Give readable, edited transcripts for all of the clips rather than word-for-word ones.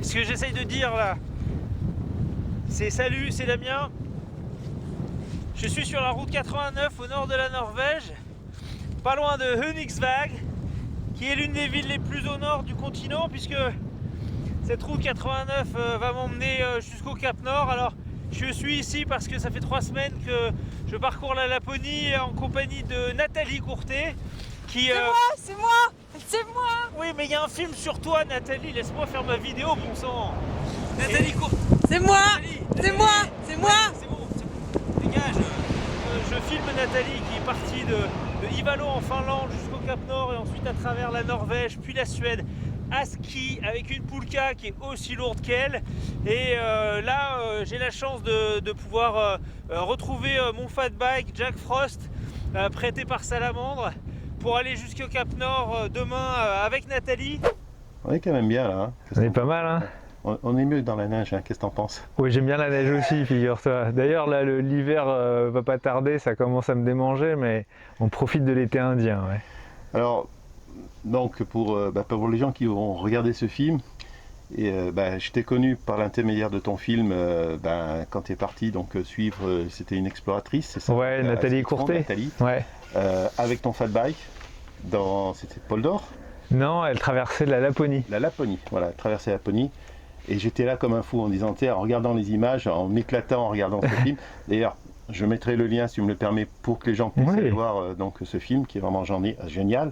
Ce que j'essaye de dire là, c'est salut, c'est Damien. Je suis sur la route 89 au nord de la Norvège, pas loin de Hönigsvåg, qui est l'une des villes les plus au nord du continent, puisque cette route 89 va m'emmener jusqu'au Cap Nord. Alors je suis ici parce que ça fait 3 semaines que je parcours la Laponie en compagnie de Nathalie Courtet. C'est moi. Oui, mais il y a un film sur toi, Nathalie, laisse-moi faire ma vidéo, bon sang. Nathalie Courtet. C'est moi. C'est bon, dégage. Je filme Nathalie qui est partie de Ivalo en Finlande jusqu'au Cap Nord et ensuite à travers la Norvège puis la Suède à ski avec une poulka qui est aussi lourde qu'elle. Et là, j'ai la chance de pouvoir retrouver mon fat bike Jack Frost prêté par Salamandre pour aller jusqu'au Cap Nord demain avec Nathalie. On est quand même bien là. Hein. On est pas mal, hein. On est mieux dans la neige, hein. Qu'est-ce que t'en penses? Oui, j'aime bien la neige aussi, figure-toi. D'ailleurs, là, l'hiver va pas tarder, ça commence à me démanger, mais on profite de l'été indien, ouais. Alors, donc pour les gens qui vont regarder ce film, je t'ai connu par l'intermédiaire de ton film quand tu es parti suivre, c'était une exploratrice, c'est ça? Ouais, Nathalie Courtet. Nathalie, ouais. avec ton fat bike, c'était Pôle d'Or? Non, elle traversait la Laponie. La Laponie, voilà, elle traversait la Laponie. Et j'étais là comme un fou en disant, en regardant les images, en m'éclatant en regardant ce film. D'ailleurs, je mettrai le lien, si tu me le permets, pour que les gens puissent aller voir ce film qui est vraiment génial.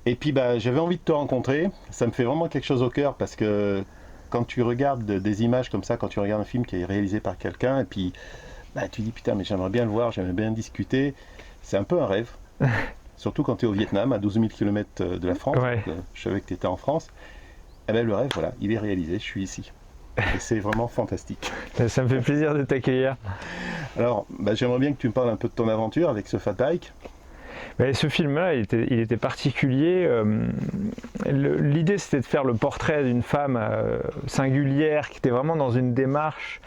Et puis j'avais envie de te rencontrer, ça me fait vraiment quelque chose au cœur parce que quand tu regardes des images comme ça, quand tu regardes un film qui est réalisé par quelqu'un, et puis tu dis putain mais j'aimerais bien le voir, j'aimerais bien discuter, c'est un peu un rêve. Surtout quand tu es au Vietnam, à 12 000 km de la France, ouais. Je savais que tu étais en France, et le rêve voilà, il est réalisé, je suis ici. Et c'est vraiment fantastique. Ça me fait plaisir de t'accueillir. Alors j'aimerais bien que tu me parles un peu de ton aventure avec ce fat bike. Mais ce film-là, il était particulier. L'idée, c'était de faire le portrait d'une femme singulière qui était vraiment dans une démarche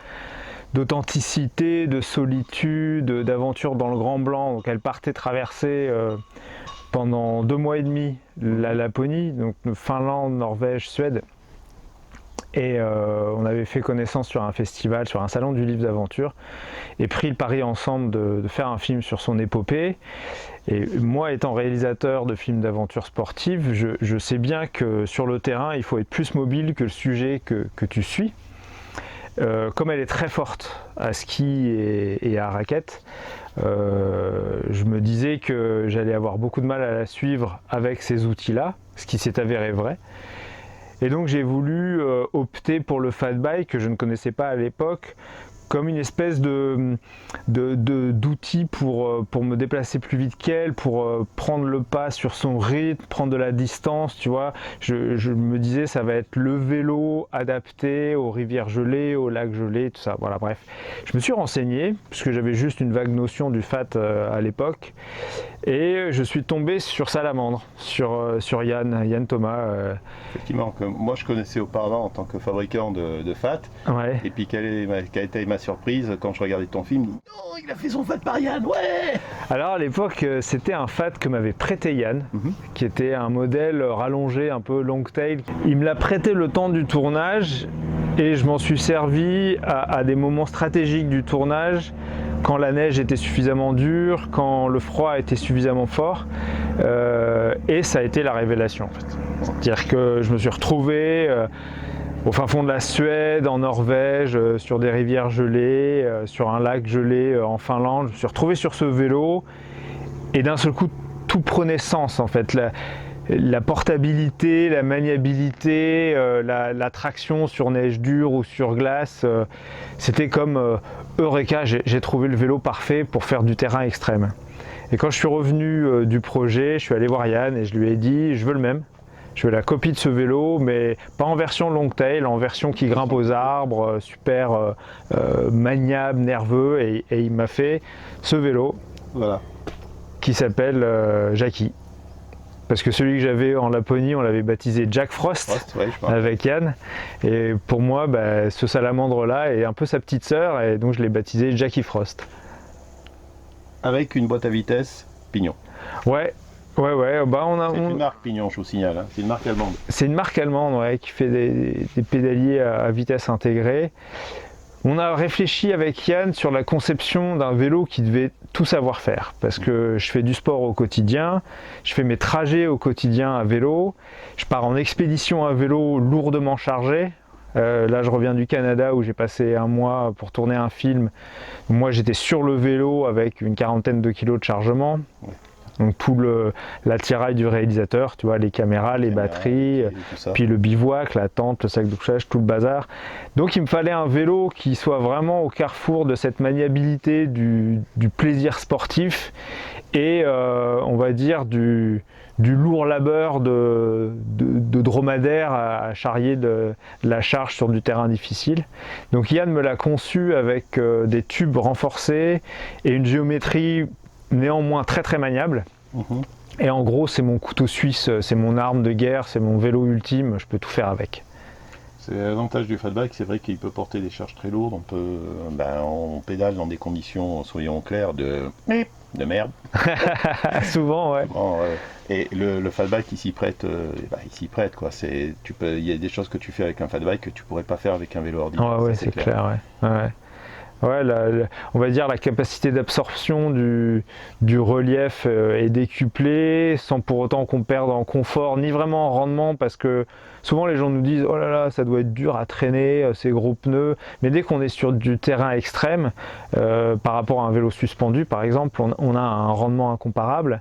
d'authenticité, de solitude, d'aventure dans le Grand Blanc. Donc, elle partait traverser pendant 2 mois et demi la Laponie, donc Finlande, Norvège, Suède. Et on avait fait connaissance sur un festival, sur un salon du livre d'aventure, et pris le pari ensemble de faire un film sur son épopée. Et moi, étant réalisateur de films d'aventure sportive, je sais bien que sur le terrain, il faut être plus mobile que le sujet que tu suis. Comme elle est très forte à ski et à raquette, je me disais que j'allais avoir beaucoup de mal à la suivre avec ces outils-là, ce qui s'est avéré vrai. Et donc j'ai voulu opter pour le fat bike que je ne connaissais pas à l'époque, comme une espèce d'outil pour me déplacer plus vite qu'elle, pour prendre le pas sur son rythme, prendre de la distance, tu vois. Je me disais ça va être le vélo adapté aux rivières gelées, aux lacs gelés, tout ça. Voilà, bref. Je me suis renseigné, puisque j'avais juste une vague notion du fat à l'époque, et je suis tombé sur Salamandre, sur Yann Thomas. Effectivement, que moi je connaissais auparavant en tant que fabricant de fat, ouais. Et puis quelle a été ma surprise quand je regardais ton film? Oh, il a fait son fat par Yann, ouais! Alors à l'époque, c'était un fat que m'avait prêté Yann, qui était un modèle rallongé, un peu long tail. Il me l'a prêté le temps du tournage et je m'en suis servi à des moments stratégiques du tournage, quand la neige était suffisamment dure, quand le froid était suffisamment fort, et ça a été la révélation en fait. C'est-à-dire que je me suis retrouvé au fin fond de la Suède, en Norvège, sur des rivières gelées, sur un lac gelé en Finlande. Je me suis retrouvé sur ce vélo et d'un seul coup tout prenait sens en fait. La portabilité, la maniabilité, la traction sur neige dure ou sur glace, c'était comme Eureka, j'ai trouvé le vélo parfait pour faire du terrain extrême. Et quand je suis revenu du projet, je suis allé voir Yann et je lui ai dit je veux le même. Je veux la copie de ce vélo, mais pas en version long tail, en version qui grimpe aux arbres, super maniable, nerveux. Et il m'a fait ce vélo, voilà, qui s'appelle Jackie. Parce que celui que j'avais en Laponie, on l'avait baptisé Jack Frost, ouais, avec Yann. Et pour moi, ce salamandre-là est un peu sa petite sœur, et donc je l'ai baptisé Jackie Frost. Avec une boîte à vitesse pignon. Ouais. Ouais, bah C'est une marque Pignon, je vous signale, hein. C'est une marque allemande. c'est une marque allemande, ouais, qui fait des pédaliers à vitesse intégrée. On a réfléchi avec Yann sur la conception d'un vélo qui devait tout savoir faire, parce que je fais du sport au quotidien, je fais mes trajets au quotidien à vélo, je pars en expédition à vélo lourdement chargé. Là, je reviens du Canada où j'ai passé un mois pour tourner un film. Moi, j'étais sur le vélo avec une 40aine de kilos de chargement. Donc tout l'attirail du réalisateur, tu vois, les caméras, les batteries, puis le bivouac, la tente, le sac de couchage, tout le bazar. Donc il me fallait un vélo qui soit vraiment au carrefour de cette maniabilité du plaisir sportif et on va dire du lourd labeur de dromadaire à charrier de la charge sur du terrain difficile. Donc Yann me l'a conçu avec des tubes renforcés et une géométrie néanmoins très très maniable. Et en gros c'est mon couteau suisse, c'est mon arme de guerre, c'est mon vélo ultime, je peux tout faire avec. C'est l'avantage du fat bike, c'est vrai qu'il peut porter des charges très lourdes, on pédale dans des conditions, soyons clairs, de merde. Souvent, ouais. Et le fat bike il s'y prête, quoi. Il y a des choses que tu fais avec un fat bike que tu pourrais pas faire avec un vélo ordinaire. Ouais, c'est clair, ouais. Ouais, on va dire la capacité d'absorption du relief est décuplée sans pour autant qu'on perde en confort ni vraiment en rendement, parce que souvent les gens nous disent oh là là ça doit être dur à traîner ces gros pneus, mais dès qu'on est sur du terrain extrême par rapport à un vélo suspendu par exemple, on a un rendement incomparable.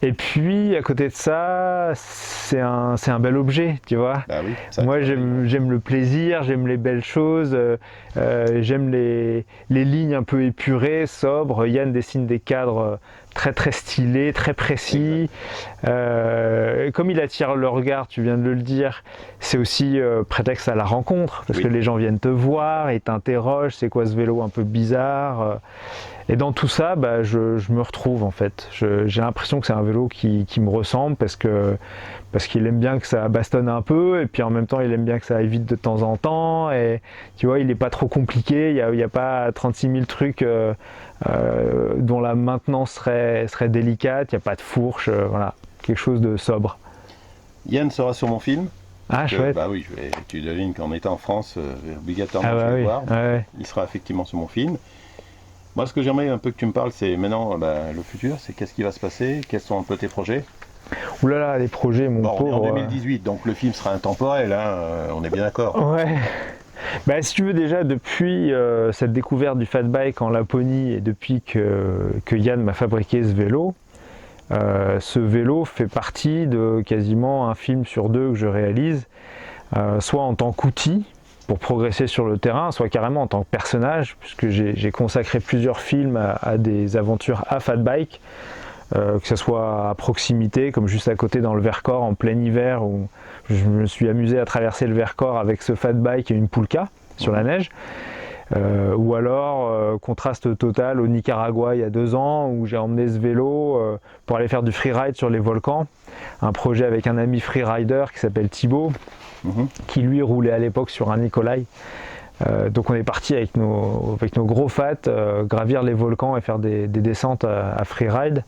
Et puis à côté de ça c'est un bel objet, tu vois. Bah oui, moi j'aime le plaisir, j'aime les belles choses, j'aime les lignes un peu épurées, sobres. Yann dessine des cadres très très stylés, très précis. Comme il attire le regard, tu viens de le dire, c'est aussi prétexte à la rencontre, parce que les gens viennent te voir, ils t'interrogent, c'est quoi ce vélo un peu bizarre. Et dans tout ça, je me retrouve en fait. J'ai l'impression que c'est un vélo qui me ressemble parce qu'il aime bien que ça bastonne un peu et puis en même temps il aime bien que ça aille vite de temps en temps. Et tu vois, il n'est pas trop compliqué, il n'y a pas 36 000 trucs dont la maintenance serait délicate, il n'y a pas de fourche, voilà, quelque chose de sobre. Yann sera sur mon film. Ah, chouette. Bah oui, tu devines qu'en étant en France, obligatoirement je vais le voir. Il sera effectivement sur mon film. Moi, ce que j'aimerais un peu que tu me parles, c'est maintenant le futur, c'est qu'est-ce qui va se passer, quels sont un peu tes projets. Ouh là là, les projets, mon pauvre. On est en 2018, donc le film sera intemporel, hein, on est bien d'accord. Ouais. Si tu veux, déjà, depuis cette découverte du fat bike en Laponie et depuis que Yann m'a fabriqué ce vélo fait partie de quasiment un film sur deux que je réalise, soit en tant qu'outil pour progresser sur le terrain, soit carrément en tant que personnage, puisque j'ai consacré plusieurs films à des aventures à fat bike, que ce soit à proximité, comme juste à côté dans le Vercors en plein hiver, où je me suis amusé à traverser le Vercors avec ce fat bike et une poulka sur la neige, ou alors contraste total au Nicaragua il y a 2 ans, où j'ai emmené ce vélo pour aller faire du freeride sur les volcans, un projet avec un ami freerider qui s'appelle Thibaut, qui lui roulait à l'époque sur un Nikolai. Donc on est parti avec nos gros fats, gravir les volcans et faire des descentes à freeride.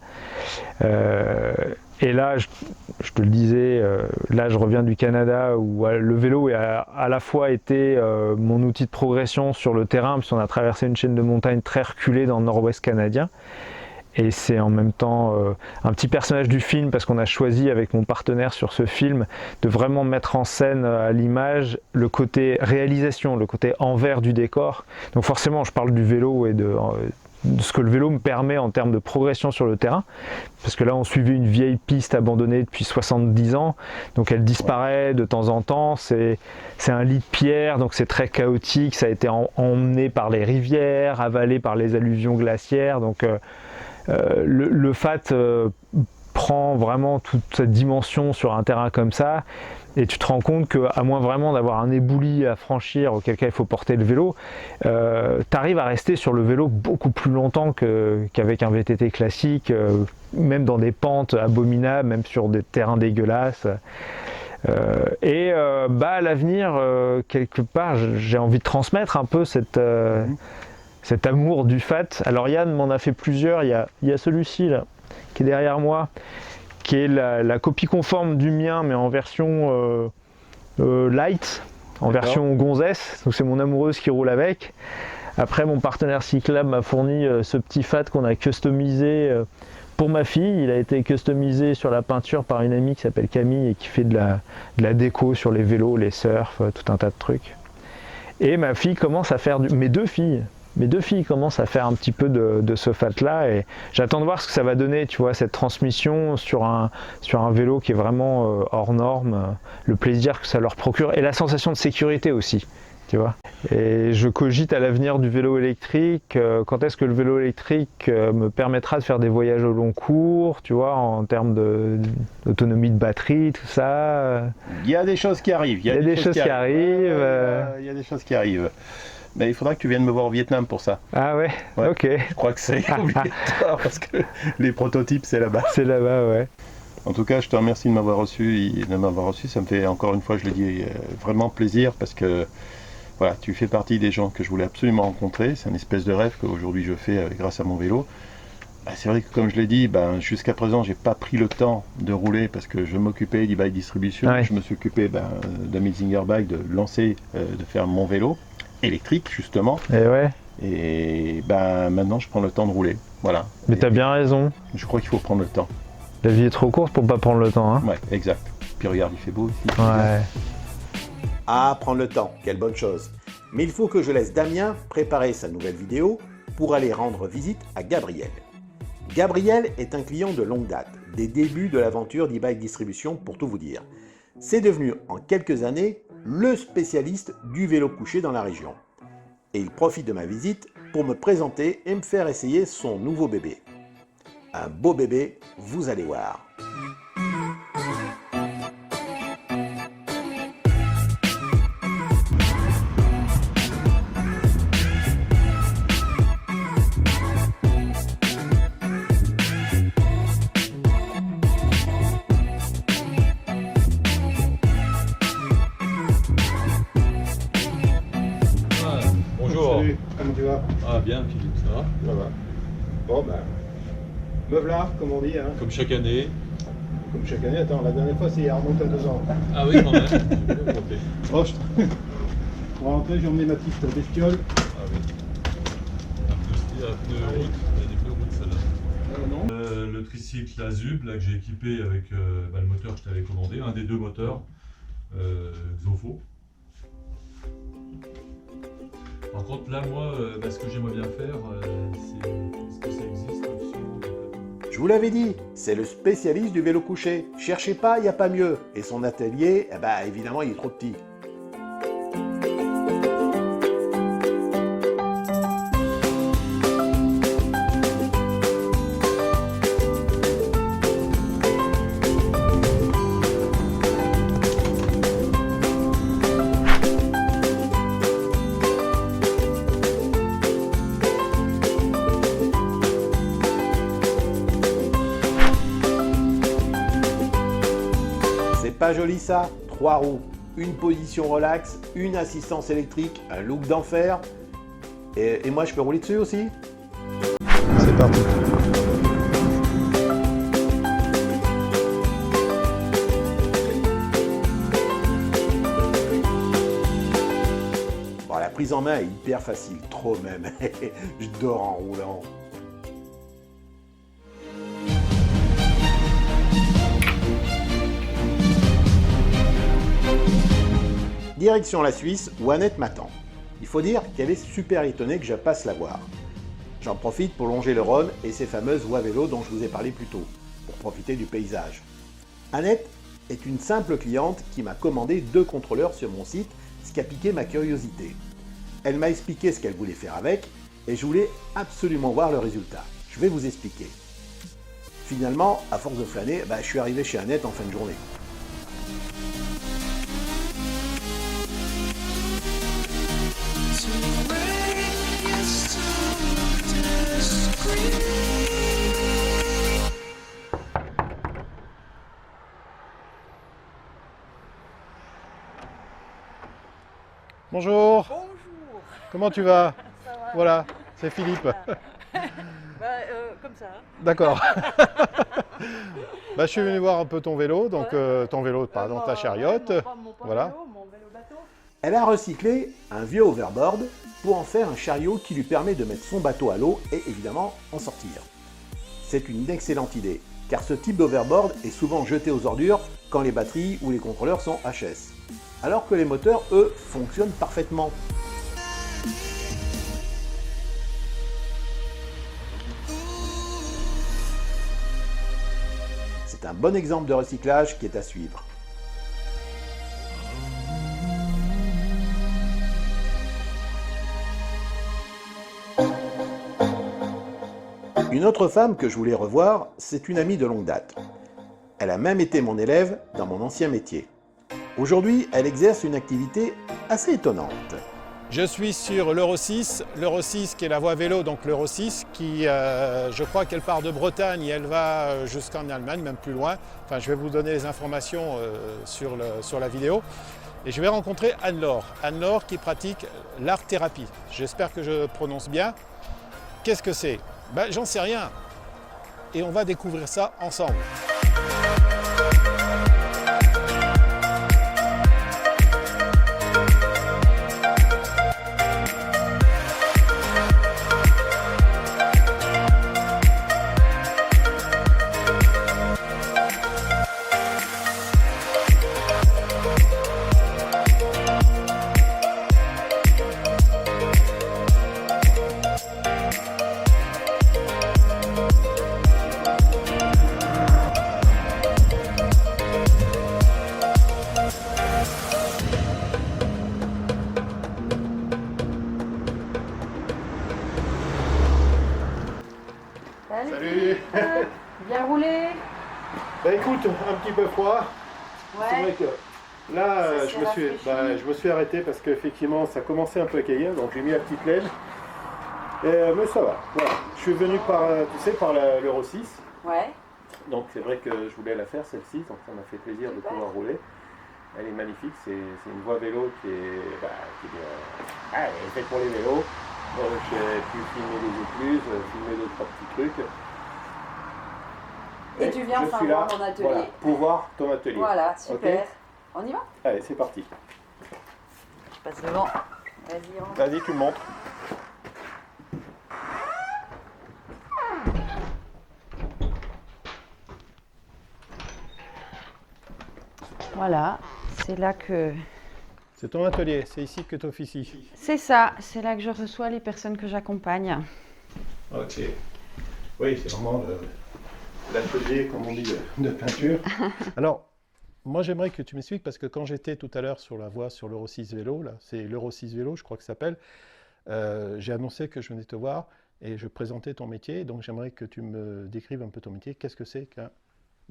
Et là, je te le disais, là je reviens du Canada où le vélo a à la fois été mon outil de progression sur le terrain, puisqu'on a traversé une chaîne de montagnes très reculée dans le nord-ouest canadien. Et c'est en même temps un petit personnage du film, parce qu'on a choisi avec mon partenaire sur ce film de vraiment mettre en scène à l'image le côté réalisation, le côté envers du décor. Donc forcément je parle du vélo et de ce que le vélo me permet en termes de progression sur le terrain, parce que là on suivait une vieille piste abandonnée depuis 70 ans, donc elle disparaît de temps en temps, c'est un lit de pierre, donc c'est très chaotique, ça a été emmené par les rivières, avalé par les alluvions glaciaires, donc le fat prend vraiment toute cette dimension sur un terrain comme ça, et tu te rends compte qu'à moins vraiment d'avoir un éboulis à franchir, auquel cas il faut porter le vélo, tu arrives à rester sur le vélo beaucoup plus longtemps qu'avec un VTT classique, même dans des pentes abominables, même sur des terrains dégueulasses. À l'avenir, quelque part, j'ai envie de transmettre un peu cet amour du fat. Alors Yann m'en a fait plusieurs, il y a celui-ci là, qui est derrière moi, qui est la copie conforme du mien, mais en version light, en version gonzesse. Donc c'est mon amoureuse qui roule avec. Après, mon partenaire Cyclab m'a fourni ce petit fat qu'on a customisé pour ma fille. Il a été customisé sur la peinture par une amie qui s'appelle Camille et qui fait de la déco sur les vélos, les surfs, tout un tas de trucs. Et ma fille commence à faire mes deux filles commencent à faire un petit peu de ce fat-là, et j'attends de voir ce que ça va donner, tu vois, cette transmission sur un vélo qui est vraiment hors norme, le plaisir que ça leur procure et la sensation de sécurité aussi, tu vois. Et je cogite à l'avenir du vélo électrique, quand est-ce que le vélo électrique me permettra de faire des voyages au long cours, tu vois, en termes d'autonomie de batterie, tout ça. Il y a des choses qui arrivent. Il y a des choses qui arrivent. Il y a des choses qui arrivent. Mais il faudra que tu viennes me voir au Vietnam pour ça. Ah ouais, Ouais. Ok. Je crois que c'est obligatoire parce que les prototypes, c'est là-bas. C'est là-bas, ouais. En tout cas, je te remercie de m'avoir reçu. Ça me fait, encore une fois, je le dis, vraiment plaisir parce que voilà, tu fais partie des gens que je voulais absolument rencontrer. C'est une espèce de rêve qu'aujourd'hui je fais grâce à mon vélo. C'est vrai que comme je l'ai dit, jusqu'à présent, j'ai pas pris le temps de rouler parce que je m'occupais d'e-bike distribution. Ouais. Je me suis occupé d'Amazinger Bike, de lancer, de faire mon vélo électrique justement. Et ouais. Et maintenant, je prends le temps de rouler. Voilà. Mais t'as bien raison. Je crois qu'il faut prendre le temps. La vie est trop courte pour pas prendre le temps, hein. Ouais, exact. Puis regarde, il fait beau ici. Ouais. Ah, prendre le temps, quelle bonne chose. Mais il faut que je laisse Damien préparer sa nouvelle vidéo pour aller rendre visite à Gabriel. Gabriel est un client de longue date, des débuts de l'aventure d'e-bike distribution pour tout vous dire. C'est devenu en quelques années le spécialiste du vélo couché dans la région. Et il profite de ma visite pour me présenter et me faire essayer son nouveau bébé. Un beau bébé, vous allez voir. Bonjour. Salut, comment tu vas? Ah bien Philippe, ça va? Ça va. Bon, me voilà, comme on dit. Hein. Comme chaque année. Comme chaque année. Attends, la dernière fois, c'est il remonte à 2 ans. Ah oui quand même. J'ai bien compté. Oh, pour rentrer, j'ai emmené ma petite bestiole. Ah oui. Un pneu route, il y a des pneus route celle-là. Non. Le tricycle Azub là, que j'ai équipé avec le moteur que je t'avais commandé, un des deux moteurs Xofo. Par contre là moi, ce que j'aimerais bien faire, c'est est-ce que ça existe l'option de... Je vous l'avais dit, c'est le spécialiste du vélo couché. Cherchez pas, il n'y a pas mieux. Et son atelier, évidemment, il est trop petit. C'est pas joli ça, 3 roues, une position relax, une assistance électrique, un look d'enfer. Et moi je peux rouler dessus aussi? C'est parti. Bon, la prise en main est hyper facile, trop même. Je dors en roulant. Direction la Suisse où Annette m'attend. Il faut dire qu'elle est super étonnée que je passe la voir. J'en profite pour longer le Rhône et ses fameuses voies vélo dont je vous ai parlé plus tôt, pour profiter du paysage. Annette est une simple cliente qui m'a commandé 2 contrôleurs sur mon site, ce qui a piqué ma curiosité. Elle m'a expliqué ce qu'elle voulait faire avec et je voulais absolument voir le résultat. Je vais vous expliquer. Finalement, à force de flâner, je suis arrivé chez Annette en fin de journée. Bonjour. Bonjour. Comment tu vas? Ça va. Voilà, c'est Philippe. Comme comme ça. Hein. D'accord. Bah, je suis venu voir un peu ton vélo, donc ton vélo, pardon, ta chariote. Voilà. Mon vélo bateau. Elle a recyclé un vieux overboard pour en faire un chariot qui lui permet de mettre son bateau à l'eau et évidemment en sortir. C'est une excellente idée, car ce type d'overboard est souvent jeté aux ordures quand les batteries ou les contrôleurs sont HS, alors que les moteurs, eux, fonctionnent parfaitement. C'est un bon exemple de recyclage qui est à suivre. Une autre femme que je voulais revoir, c'est une amie de longue date. Elle a même été mon élève dans mon ancien métier. Aujourd'hui, elle exerce une activité assez étonnante. Je suis sur l'Euro 6 qui est la voie vélo, donc l'Euro 6, qui, je crois qu'elle part de Bretagne et elle va jusqu'en Allemagne, même plus loin. Enfin, je vais vous donner les informations sur la vidéo. Et je vais rencontrer Anne-Laure. Anne-Laure qui pratique l'art-thérapie. J'espère que je prononce bien. Qu'est-ce que c'est? Ben, j'en sais rien. Et on va découvrir ça ensemble. Salut. Bien roulé. Bah écoute, un petit peu froid. C'est vrai que là, Ça s'est rafraîchi. je me suis arrêté parce qu'effectivement, ça commençait un peu à caillir, donc j'ai mis la petite laine. Mais ça va, voilà. Je suis venu par l'Euro 6. Ouais. Donc c'est vrai que je voulais la faire celle-ci, donc ça m'a fait plaisir de Super. pouvoir rouler. Elle est magnifique, c'est une voie vélo qui est bien. Elle est faite pour les vélos. J'ai pu filmer des écluses, filmer deux, trois petits trucs. Et tu viens je enfin suis là, voir mon atelier. voilà, pour voir ton atelier. Voilà, super. Ok. On y va? Allez, c'est parti. Je passe devant. Vas-y, rentre. Vas-y, tu me montres. Voilà, c'est là que... C'est ton atelier, c'est ici que tu officies. C'est ça, c'est là que je reçois les personnes que j'accompagne. Ok. Oui, c'est vraiment l'atelier, comme on dit, de peinture. Alors, moi j'aimerais que tu m'expliques, parce que quand j'étais tout à l'heure sur la voie sur l'Euro 6 vélo, là, c'est l'Euro 6 vélo, je crois que ça s'appelle, j'ai annoncé que je venais te voir et je présentais ton métier. Donc j'aimerais que tu me décrives un peu ton métier. Qu'est-ce que c'est qu'un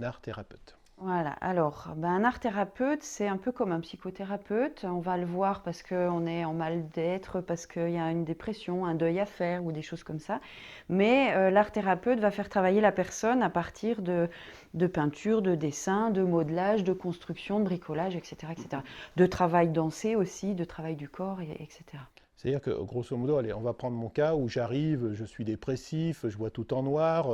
art-thérapeute? Voilà, alors, un art-thérapeute, c'est un peu comme un psychothérapeute. On va le voir parce qu'on est en mal-d'être, parce qu'il y a une dépression, un deuil à faire ou des choses comme ça. Mais l'art-thérapeute va faire travailler la personne à partir de peinture, de dessin, de modelage, de construction, de bricolage, etc., etc. De travail dansé aussi, de travail du corps, etc. C'est-à-dire que, grosso modo, allez, on va prendre mon cas où j'arrive, je suis dépressif, je vois tout en noir,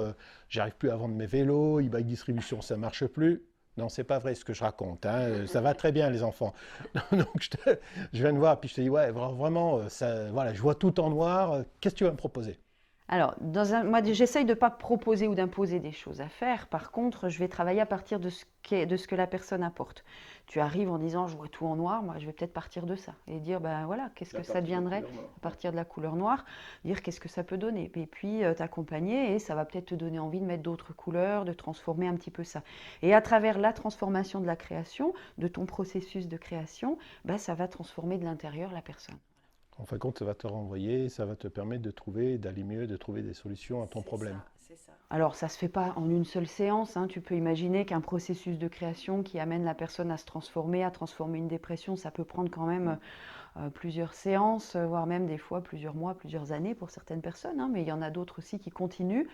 j'arrive plus à vendre mes vélos, e-bike distribution, ça marche plus. Non, c'est pas vrai ce que je raconte, hein. Ça va très bien les enfants. Donc je viens de voir, puis je te dis, ouais, vraiment, ça, voilà, je vois tout en noir, qu'est-ce que tu vas me proposer? Alors, moi, j'essaye de ne pas proposer ou d'imposer des choses à faire. Par contre, je vais travailler à partir de ce que la personne apporte. Tu arrives en disant, je vois tout en noir, moi, je vais peut-être partir de ça et dire, ben voilà, qu'est-ce que ça deviendrait à partir de la couleur noire, dire qu'est-ce que ça peut donner. Et puis, t'accompagner et ça va peut-être te donner envie de mettre d'autres couleurs, de transformer un petit peu ça. Et à travers la transformation de la création, de ton processus de création, ben, ça va transformer de l'intérieur la personne. En fin de compte, ça va te renvoyer, ça va te permettre de trouver, d'aller mieux, de trouver des solutions à ton problème. C'est ça. Alors, ça ne se fait pas en une seule séance, hein. Tu peux imaginer qu'un processus de création qui amène la personne à se transformer, à transformer une dépression, ça peut prendre quand même plusieurs séances, voire même des fois plusieurs mois, plusieurs années pour certaines personnes, hein. Mais il y en a d'autres aussi qui continuent.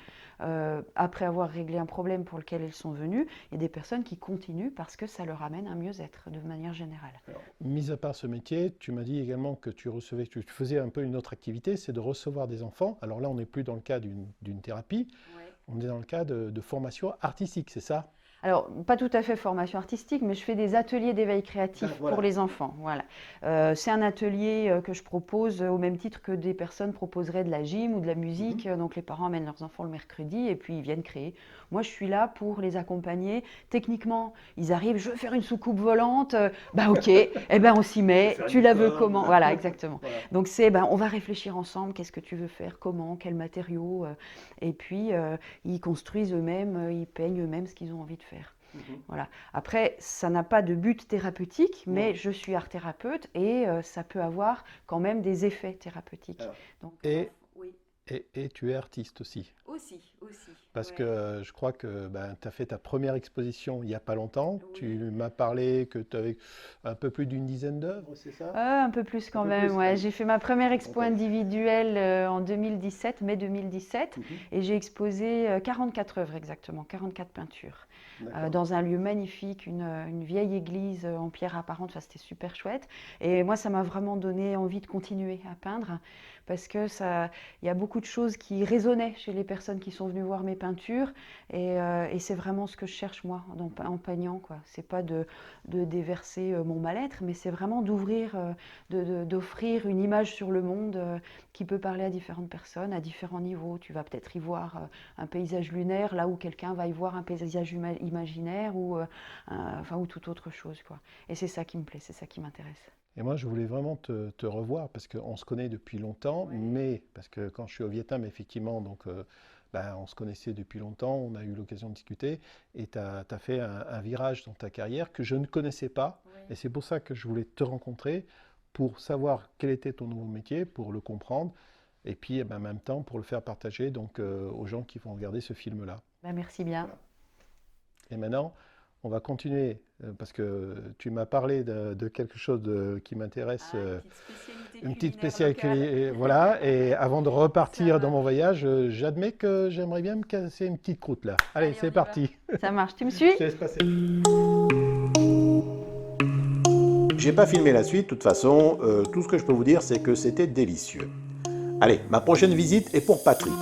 Après avoir réglé un problème pour lequel elles sont venues, il y a des personnes qui continuent parce que ça leur amène un mieux-être de manière générale. Alors, mis à part ce métier, tu m'as dit également que tu faisais un peu une autre activité, c'est de recevoir des enfants. Alors là, on n'est plus dans le cas d'une thérapie. Ouais. on est dans le cas de formation artistique, c'est ça? Alors, pas tout à fait formation artistique, mais je fais des ateliers d'éveil créatif pour les enfants. Voilà. C'est un atelier que je propose au même titre que des personnes proposeraient de la gym ou de la musique. Donc, les parents amènent leurs enfants le mercredi et puis ils viennent créer. Moi, je suis là pour les accompagner. Techniquement, ils arrivent, je veux faire une soucoupe volante. Bah ok, eh ben, on s'y met. Tu la veux comment? Voilà, exactement. Voilà. Donc, on va réfléchir ensemble. Qu'est-ce que tu veux faire? Comment? Quels matériaux? Et puis, ils construisent eux-mêmes, ils peignent eux-mêmes ce qu'ils ont envie de faire. Voilà. Après, ça n'a pas de but thérapeutique, mais je suis art thérapeute et ça peut avoir quand même des effets thérapeutiques. Donc, oui. Et tu es artiste aussi. Aussi. Parce que je crois que tu as fait ta première exposition il n'y a pas longtemps. Oui. Tu m'as parlé que tu avais un peu plus d'une dizaine d'œuvres, c'est ça? Un peu plus quand même, ouais. J'ai fait ma première expo individuelle en 2017, mai 2017, et j'ai exposé 44 œuvres exactement, 44 peintures. Dans un lieu magnifique, une vieille église en pierre apparente, ça c'était super chouette. Et moi, ça m'a vraiment donné envie de continuer à peindre, parce que il y a beaucoup de choses qui résonnaient chez les personnes qui sont venues voir mes peintures, et c'est vraiment ce que je cherche moi en peignant, quoi. C'est pas de déverser mon mal-être, mais c'est vraiment d'ouvrir, d'offrir une image sur le monde qui peut parler à différentes personnes, à différents niveaux. Tu vas peut-être y voir un paysage lunaire, là où quelqu'un va y voir un paysage imaginaire ou toute autre chose, quoi. Et c'est ça qui me plaît, c'est ça qui m'intéresse. Et moi, je voulais vraiment te revoir, parce qu'on se connaît depuis longtemps, mais parce que quand je suis au Vietnam, effectivement, donc, on se connaissait depuis longtemps, on a eu l'occasion de discuter, et tu as fait un virage dans ta carrière que je ne connaissais pas, et c'est pour ça que je voulais te rencontrer, pour savoir quel était ton nouveau métier, pour le comprendre, et puis en même temps pour le faire partager donc, aux gens qui vont regarder ce film-là. Merci bien. Voilà. Et maintenant, on va continuer, parce que tu m'as parlé de quelque chose qui m'intéresse, une petite spécialité, voilà, et avant de repartir dans mon voyage, j'admets que j'aimerais bien me casser une petite croûte là. Allez, c'est parti. Ça marche, tu me suis? Je te laisse passer. J'ai pas filmé la suite, de toute façon, tout ce que je peux vous dire, c'est que c'était délicieux. Allez, ma prochaine visite est pour Patrick.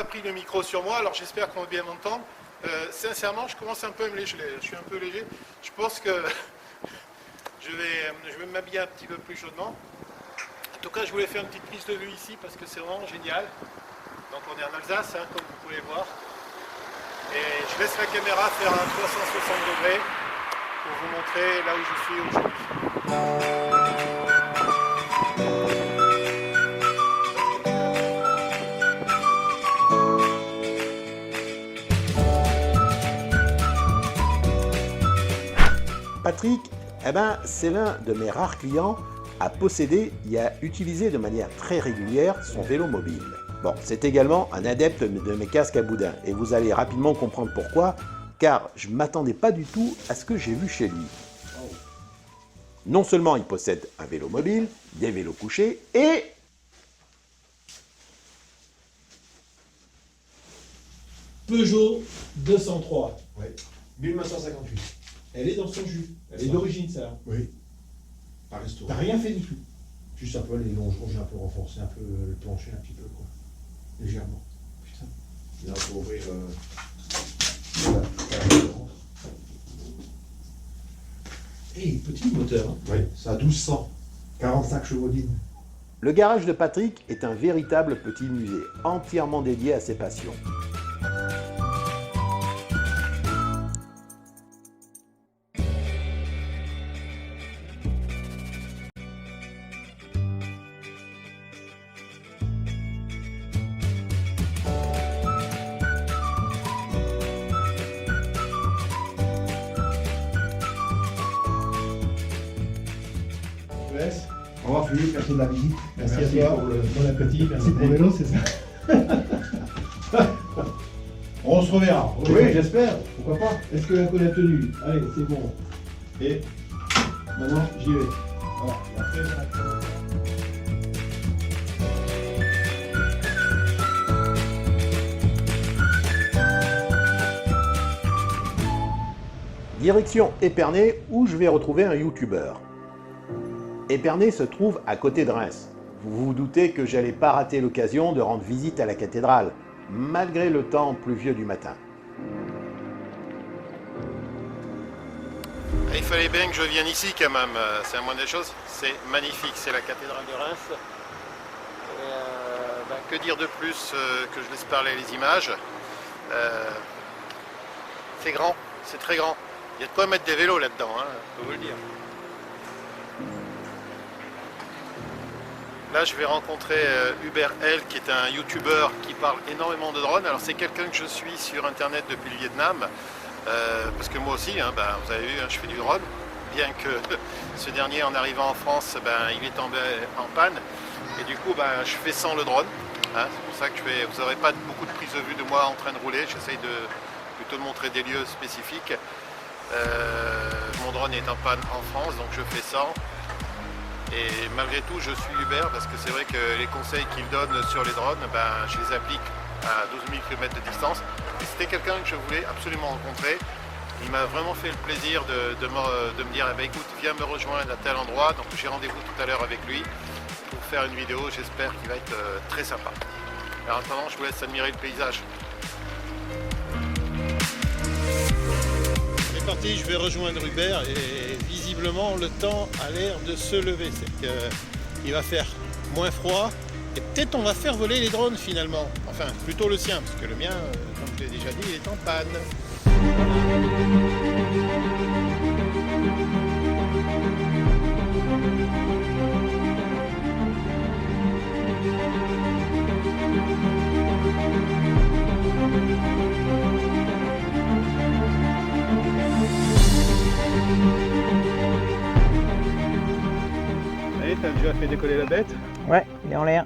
Pris le micro sur moi, alors j'espère qu'on va bien m'entendre. Sincèrement, je commence un peu à me léger, je suis un peu léger. Je pense que je vais m'habiller un petit peu plus chaudement. En tout cas, je voulais faire une petite prise de vue ici parce que c'est vraiment génial. Donc on est en Alsace, hein, comme vous pouvez voir. Et je laisse la caméra faire un 360 degrés pour vous montrer là où je suis aujourd'hui. Patrick, c'est l'un de mes rares clients à posséder et à utiliser de manière très régulière son vélo mobile. Bon, c'est également un adepte de mes casques à boudin, et vous allez rapidement comprendre pourquoi, car je ne m'attendais pas du tout à ce que j'ai vu chez lui. Non seulement il possède un vélo mobile, des vélos couchés, et... Peugeot 203. Oui. 1958. Elle est dans son jus. Elle est d'origine, ça. Oui. Pas restauré. T'as rien fait du tout. Juste un peu les longerons, j'ai un peu renforcé un peu le plancher, un petit peu, quoi. Légèrement. Putain. Là, faut ouvrir. Et petit moteur. Hein. Oui, ça a 1200. 45 chevaux-dines. Le garage de Patrick est un véritable petit musée, entièrement dédié à ses passions. Au revoir Philippe, merci de la visite. Merci à toi pour le bon appétit, merci pour le vélo, c'est ça. On se reverra. Oui, j'espère, pourquoi pas. Est-ce que la colle a tenu? Allez, c'est bon. Et maintenant, j'y vais. Voilà. Direction Épernay où je vais retrouver un youtubeur. Épernay se trouve à côté de Reims. Vous vous doutez que j'allais pas rater l'occasion de rendre visite à la cathédrale, malgré le temps pluvieux du matin. Il fallait bien que je vienne ici quand même, c'est la moindre des choses. C'est magnifique, c'est la cathédrale de Reims. Et, que dire de plus que je laisse parler les images. C'est grand, c'est très grand. Il y a de quoi mettre des vélos là-dedans, hein, je peux vous le dire. Là, je vais rencontrer Hubert L, qui est un youtubeur qui parle énormément de drones. Alors, c'est quelqu'un que je suis sur Internet depuis le Vietnam. Parce que moi aussi, hein, vous avez vu, hein, je fais du drone, bien que ce dernier, en arrivant en France, il est tombé en panne. Et du coup, je fais sans le drone. Hein, c'est pour ça que vous n'aurez pas beaucoup de prise de vue de moi en train de rouler. J'essaye plutôt de montrer des lieux spécifiques. Mon drone est en panne en France, donc je fais sans. Et malgré tout, je suis Hubert parce que c'est vrai que les conseils qu'il donne sur les drones, je les applique à 12 000 km de distance. Et c'était quelqu'un que je voulais absolument rencontrer. Il m'a vraiment fait le plaisir de me dire écoute, viens me rejoindre à tel endroit. Donc j'ai rendez-vous tout à l'heure avec lui pour faire une vidéo. J'espère qu'il va être très sympa. Alors en attendant, je vous laisse admirer le paysage. C'est parti, je vais rejoindre Hubert et visiblement le temps a l'air de se lever. C'est qu'il va faire moins froid. Et peut-être on va faire voler les drones finalement. Enfin, plutôt le sien, parce que le mien, comme je l'ai déjà dit, il est en panne. Allez, t'as déjà fait décoller la bête? Ouais, il est en l'air.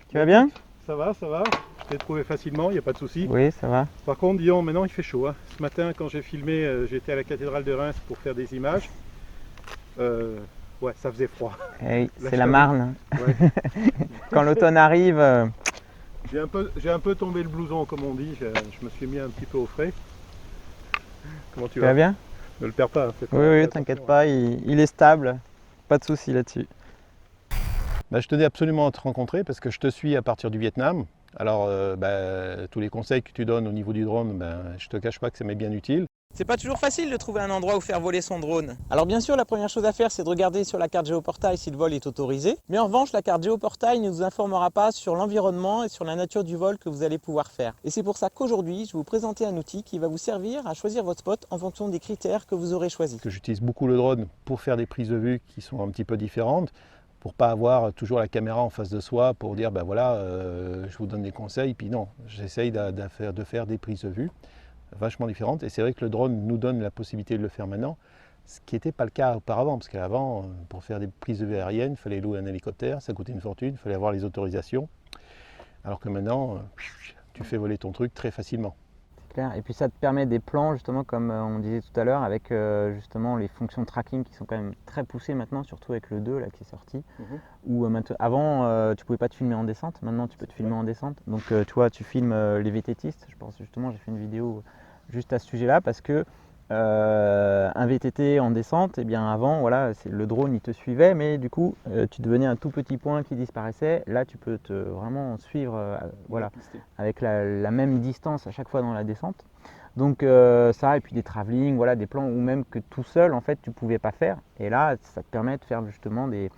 Tu vas bien? Ça va, ça va. Je t'ai trouvé facilement, il n'y a pas de souci. Oui, ça va. Par contre, disons, maintenant il fait chaud. Hein. Ce matin, quand j'ai filmé, j'étais à la cathédrale de Reims pour faire des images. Ouais, ça faisait froid. Eh oui, Là, c'est la Marne. Ouais. Quand l'automne arrive... J'ai un peu tombé le blouson, comme on dit. Je me suis mis un petit peu au frais. Comment tu Tu vas bien? Ne le perds pas. Oui, oui, t'inquiète pas, il est stable. Pas de souci là-dessus. Je tenais absolument à te rencontrer parce que je te suis à partir du Vietnam. Alors, tous les conseils que tu donnes au niveau du drone, je te cache pas que ça m'est bien utile. C'est pas toujours facile de trouver un endroit où faire voler son drone. Alors bien sûr, la première chose à faire, c'est de regarder sur la carte géoportail si le vol est autorisé. Mais en revanche, la carte géoportail ne vous informera pas sur l'environnement et sur la nature du vol que vous allez pouvoir faire. Et c'est pour ça qu'aujourd'hui, je vais vous présenter un outil qui va vous servir à choisir votre spot en fonction des critères que vous aurez choisis. J'utilise beaucoup le drone pour faire des prises de vue qui sont un petit peu différentes, pour pas avoir toujours la caméra en face de soi, pour dire je vous donne des conseils, puis non, j'essaye de faire des prises de vue vachement différentes. Et c'est vrai que le drone nous donne la possibilité de le faire maintenant, ce qui n'était pas le cas auparavant, parce qu'avant, pour faire des prises de vue aériennes, il fallait louer un hélicoptère, ça coûtait une fortune, il fallait avoir les autorisations, alors que maintenant, tu fais voler ton truc très facilement. C'est clair. Et puis ça te permet des plans, justement, comme on disait tout à l'heure, avec justement les fonctions de tracking qui sont quand même très poussées maintenant, surtout avec le 2 là, qui est sorti. Où avant, tu pouvais pas te filmer en descente, maintenant tu peux te filmer en descente. Donc tu vois, tu filmes les VTTistes. Je pense justement, j'ai fait une vidéo juste à ce sujet-là parce que un VTT en descente, eh bien avant, voilà, le drone il te suivait, mais du coup, tu devenais un tout petit point qui disparaissait. Là, tu peux vraiment suivre, voilà, avec la même distance à chaque fois dans la descente. Donc ça, et puis des travelling, voilà, des plans où même que tout seul, en fait, tu pouvais pas faire. Et là, ça te permet de faire justement des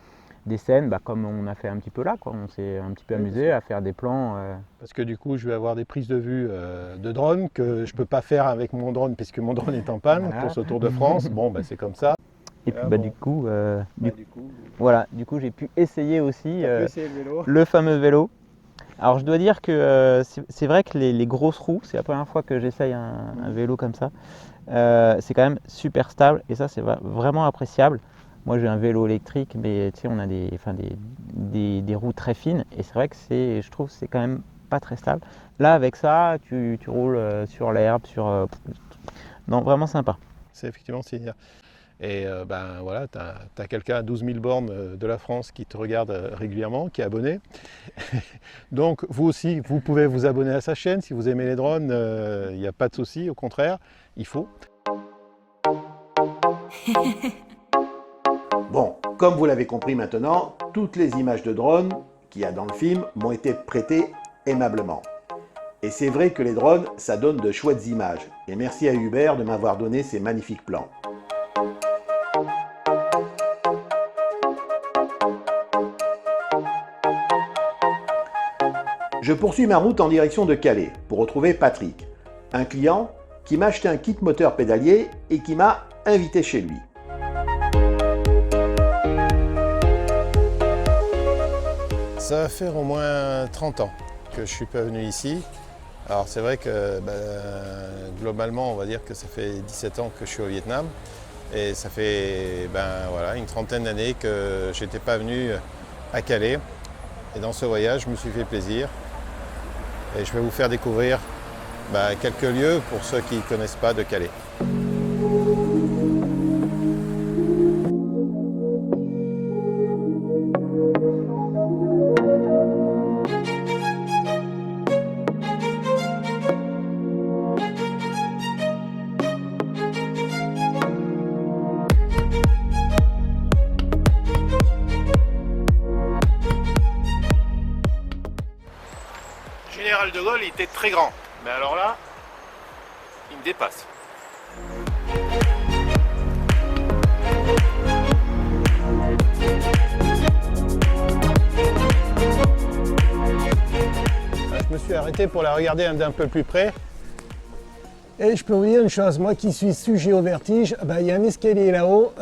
scènes comme on a fait un petit peu là, quoi. On s'est un petit peu amusé à faire des plans. Parce que du coup, je vais avoir des prises de vue de drone que je ne peux pas faire avec mon drone puisque mon drone est en panne pour ce Tour de France. Bon, c'est comme ça. Et puis du coup, voilà, du coup j'ai pu essayer aussi le fameux vélo. Alors je dois dire que c'est vrai que les grosses roues, c'est la première fois que j'essaye un vélo comme ça. C'est quand même super stable et ça c'est vraiment appréciable. Moi j'ai un vélo électrique, mais tu sais, on a des roues très fines et c'est vrai que je trouve que c'est quand même pas très stable. Là avec ça, tu roules sur l'herbe, non, vraiment sympa. C'est effectivement génial. Et voilà, tu as quelqu'un à 12 000 bornes de la France qui te regarde régulièrement, qui est abonné. Donc vous aussi, vous pouvez vous abonner à sa chaîne si vous aimez les drones, il n'y a pas de souci, au contraire, il faut. Bon, comme vous l'avez compris maintenant, toutes les images de drone qu'il y a dans le film m'ont été prêtées aimablement. Et c'est vrai que les drones, ça donne de chouettes images. Et merci à Hubert de m'avoir donné ces magnifiques plans. Je poursuis ma route en direction de Calais pour retrouver Patrick, un client qui m'a acheté un kit moteur pédalier et qui m'a invité chez lui. Ça va faire au moins 30 ans que je suis pas venu ici. Alors c'est vrai que globalement on va dire que ça fait 17 ans que je suis au Vietnam et ça fait une trentaine d'années que je n'étais pas venu à Calais. Et dans ce voyage je me suis fait plaisir et je vais vous faire découvrir quelques lieux pour ceux qui ne connaissent pas de Calais. Général de Gaulle, il était très grand, mais alors là, il me dépasse. Je me suis arrêté pour la regarder d'un peu plus près. Et je peux vous dire une chose, moi qui suis sujet au vertige, il y a un escalier là-haut,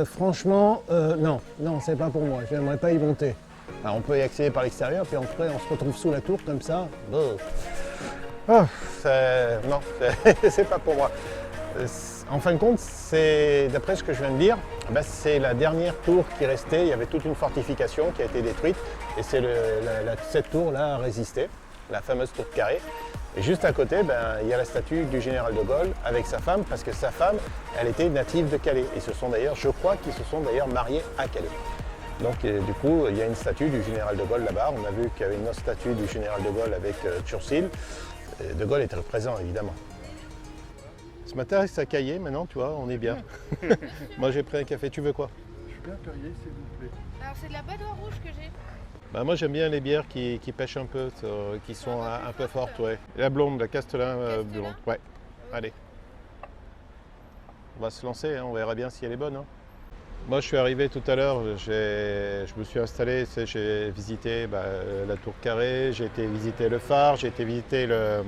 franchement, non, c'est pas pour moi, j'aimerais pas y monter. Alors, on peut y accéder par l'extérieur, puis après on se retrouve sous la tour comme ça. Non, c'est pas pour moi. En fin de compte, d'après ce que je viens de dire, c'est la dernière tour qui restait. Il y avait toute une fortification qui a été détruite et c'est cette tour-là a résisté, la fameuse tour carrée. Et juste à côté, il y a la statue du général de Gaulle avec sa femme, parce que sa femme, elle était native de Calais. Et je crois qu'ils se sont d'ailleurs mariés à Calais. Donc du coup, il y a une statue du général de Gaulle là-bas. On a vu qu'il y avait une autre statue du général de Gaulle avec Churchill. Et de Gaulle était présent, évidemment. Ce matin, ça caillait, maintenant, tu vois, on est bien. Moi, j'ai pris un café. Tu veux quoi? Je suis bien Perrier, s'il vous plaît. Alors, c'est de la Badois rouge que j'ai. Moi, j'aime bien les bières qui pêchent un peu, qui sont un peu fortes, ouais. Et la blonde, la Castellan blonde. Ouais, allez. On va se lancer, on verra bien si elle est bonne. Moi, je suis arrivé tout à l'heure, je me suis installé, j'ai visité la tour carrée, j'ai été visiter le phare, j'ai été visiter le...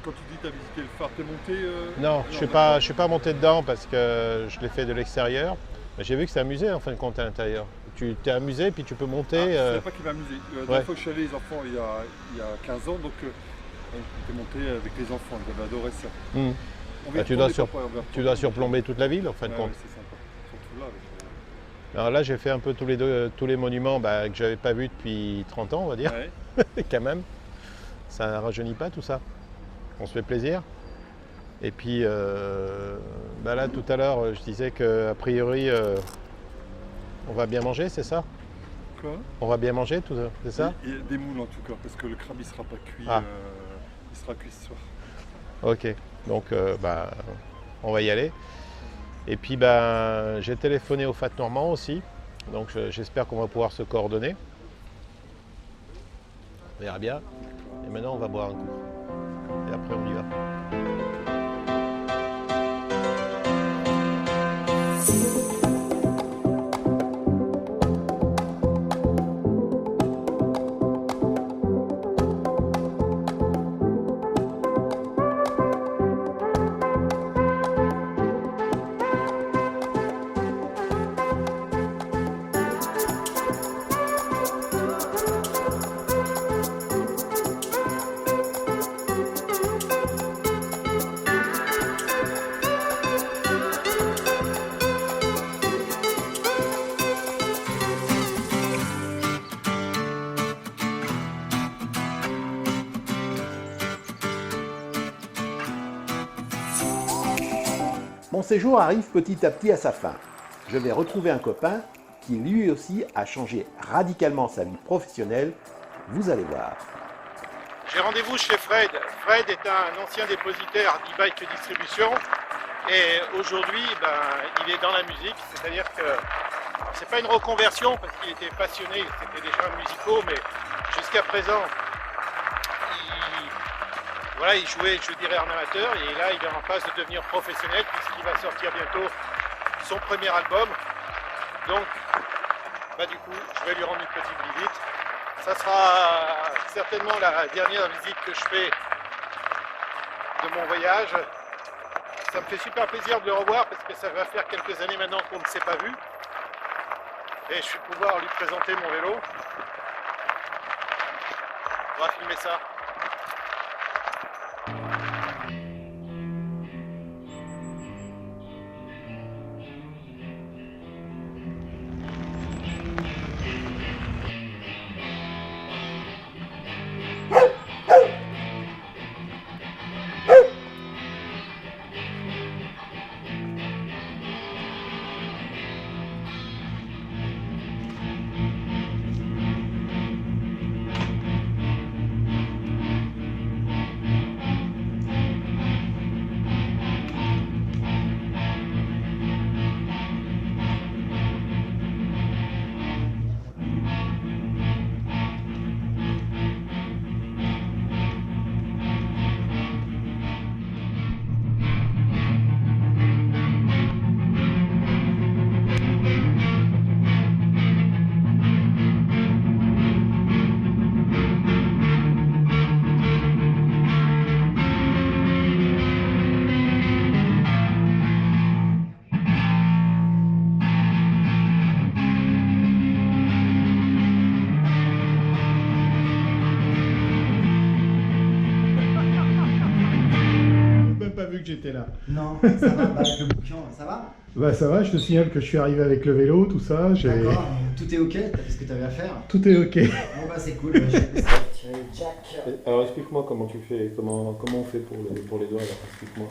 Quand tu dis que tu as visité le phare, t'es monté Non, je ne suis pas monté dedans parce que je l'ai fait de l'extérieur. J'ai vu que c'est amusé en fin de compte à l'intérieur. Tu t'es amusé puis tu peux monter. Je ne savais pas qu'il m'amusait. La dernière fois que je suis allé les enfants il y a 15 ans, donc on était monté avec les enfants, ils avaient adoré ça. Tu dois surplomber toute la ville en fin de compte. Ouais, c'est sympa, surtout là. Alors là, j'ai fait un peu tous les monuments que je n'avais pas vus depuis 30 ans, on va dire, quand même. Ça ne rajeunit pas tout ça. On se fait plaisir. Et puis là, tout à l'heure, je disais qu'a priori, on va bien manger, c'est ça? Quoi? On va bien manger, tout ça, c'est ça? Il y a des moules en tout cas, parce que le crabe, il ne sera pas cuit. Il sera cuit ce soir. Ok, donc on va y aller. Et puis j'ai téléphoné au FAT Normand aussi, donc j'espère qu'on va pouvoir se coordonner. On verra bien. Et maintenant on va boire un coup. Et après on y va. Mon séjour arrive petit à petit à sa fin. Je vais retrouver un copain qui lui aussi a changé radicalement sa vie professionnelle. Vous allez voir. J'ai rendez-vous chez Fred. Fred est un ancien dépositaire d'e-bike distribution Et aujourd'hui, il est dans la musique, c'est-à-dire que c'est pas une reconversion parce qu'il était passionné, c'était déjà musicaux, mais jusqu'à présent, il jouait, je dirais, en amateur, et là, il est en passe de devenir professionnel puisqu'il va sortir bientôt son premier album. Donc, du coup, je vais lui rendre une petite visite. Ça sera certainement la dernière visite que je fais de mon voyage. Ça me fait super plaisir de le revoir parce que ça va faire quelques années maintenant qu'on ne s'est pas vu. Et je vais pouvoir lui présenter mon vélo. On va filmer ça. Que j'étais là. Non, ça va, avec le bouquin, ça va? Ça va, je te signale que je suis arrivé avec le vélo, tout ça. D'accord, tout est ok, t'as fait ce que t'avais à faire? Tout est ok. Bon c'est cool, je vais tirer le jack. Alors explique-moi comment tu fais, comment on fait pour les doigts, alors explique-moi.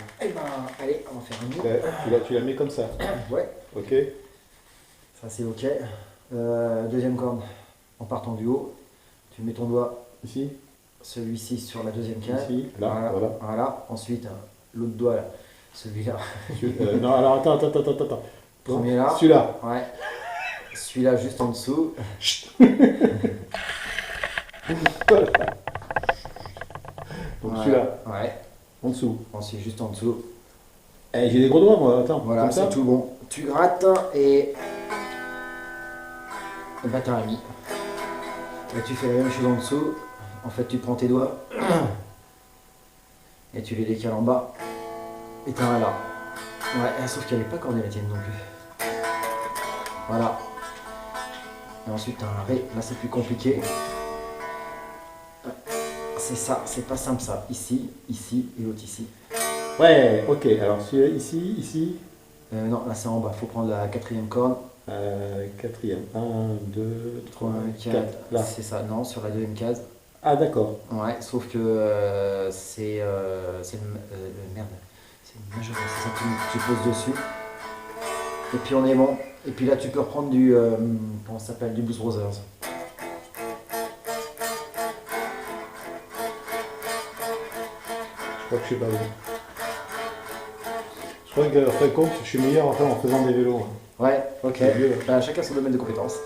Allez, on va faire un nœud. Tu la mets comme ça? Ouais. Ok. Ça c'est ok. Deuxième corde, en partant du haut, tu mets ton doigt ici, celui-ci sur la deuxième case. Ici, là, voilà. Ensuite, l'autre doigt là, celui-là. Non, alors attends. Premier là. Celui-là. Ouais. Celui-là juste en dessous. Voilà. Donc celui-là. Ouais. En dessous. Ensuite juste en dessous. J'ai des gros doigts moi, attends. Voilà, c'est tout bon. Tu grattes et t'as mis. Là tu fais la même chose en dessous. En fait tu prends tes doigts et tu les décales en bas. Et t'as un là. Ouais, sauf qu'elle n'est pas cordée la tienne non plus. Voilà. Et ensuite t'as un ré. Là c'est plus compliqué. C'est ça, c'est pas simple ça. Ici, ici et l'autre ici. Ouais, ok. Alors celui-là ici. Non, là c'est en bas. Faut prendre la quatrième corde. Quatrième. 1, 2, 3, 4. Là. C'est ça, non, sur la deuxième case. Ah d'accord. Ouais, sauf que c'est merde. C'est une majeure, c'est ça que tu poses dessus. Et puis on est bon. Et puis là tu peux reprendre du comment ça s'appelle, du Blues Brothers. Je crois que je suis pas bon. Je crois que après compte, je suis meilleur en faisant des vélos. Ouais, ok. Chacun son domaine de compétences.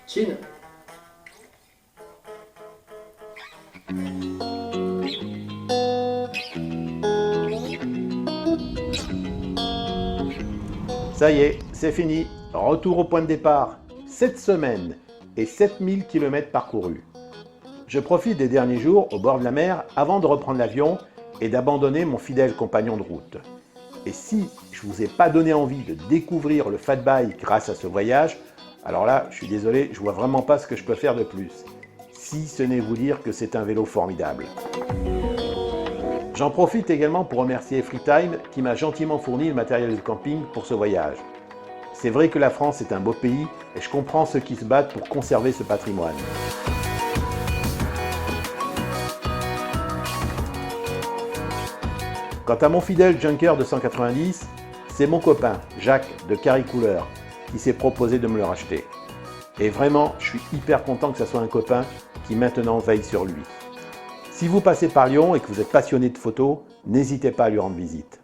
Chine. Ça y est, c'est fini. Retour au point de départ. 7 semaines et 7000 km parcourus. Je profite des derniers jours au bord de la mer avant de reprendre l'avion et d'abandonner mon fidèle compagnon de route. Et si je vous ai pas donné envie de découvrir le fat bike grâce à ce voyage, alors là, je suis désolé, je vois vraiment pas ce que je peux faire de plus. Si ce n'est vous dire que c'est un vélo formidable. J'en profite également pour remercier Freetime qui m'a gentiment fourni le matériel de camping pour ce voyage. C'est vrai que la France est un beau pays et je comprends ceux qui se battent pour conserver ce patrimoine. Quant à mon fidèle Junker 290, c'est mon copain Jacques de Carry Couleur qui s'est proposé de me le racheter. Et vraiment, je suis hyper content que ce soit un copain qui maintenant veille sur lui. Si vous passez par Lyon et que vous êtes passionné de photos, n'hésitez pas à lui rendre visite.